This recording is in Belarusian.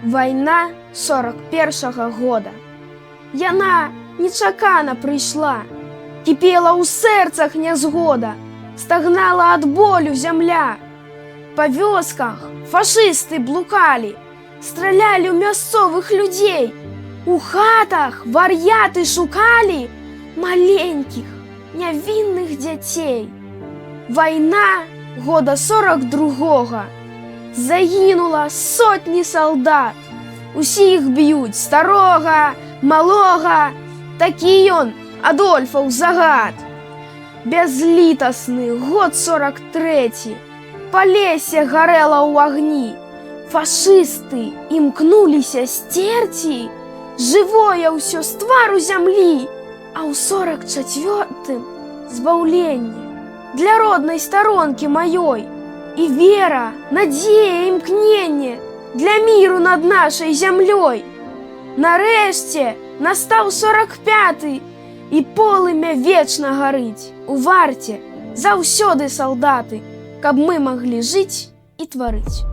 Вайна 41-го года. Яна нечакана прыйшла, кіпела ў сэрцах нязгода, стагнала ад болю зямля. Па вёсках фашысты блукалі, стралялі ў мясцовых людзей, у хатах вар'яты шукалі маленькіх нявінных дзяцей. Вайна года 42-го. Загінула сотні салдат. Усіх б'юць, старога, малога. Такі ён, Адольфаў загад. Бязлітасны год 43. Палесе гарэла ў агні. Фашысты імкнуліся сцерці жывое ўсё з твару зямлі. А ў 44-м збаўленне для роднай старонкі маёй. І вера, надзея, імкненне для міру над нашай зямлёй. Нарэшце настаў 45-й, і полымя вечна гарыць. У варце заўсёды салдаты, каб мы маглі жыць і тварыць.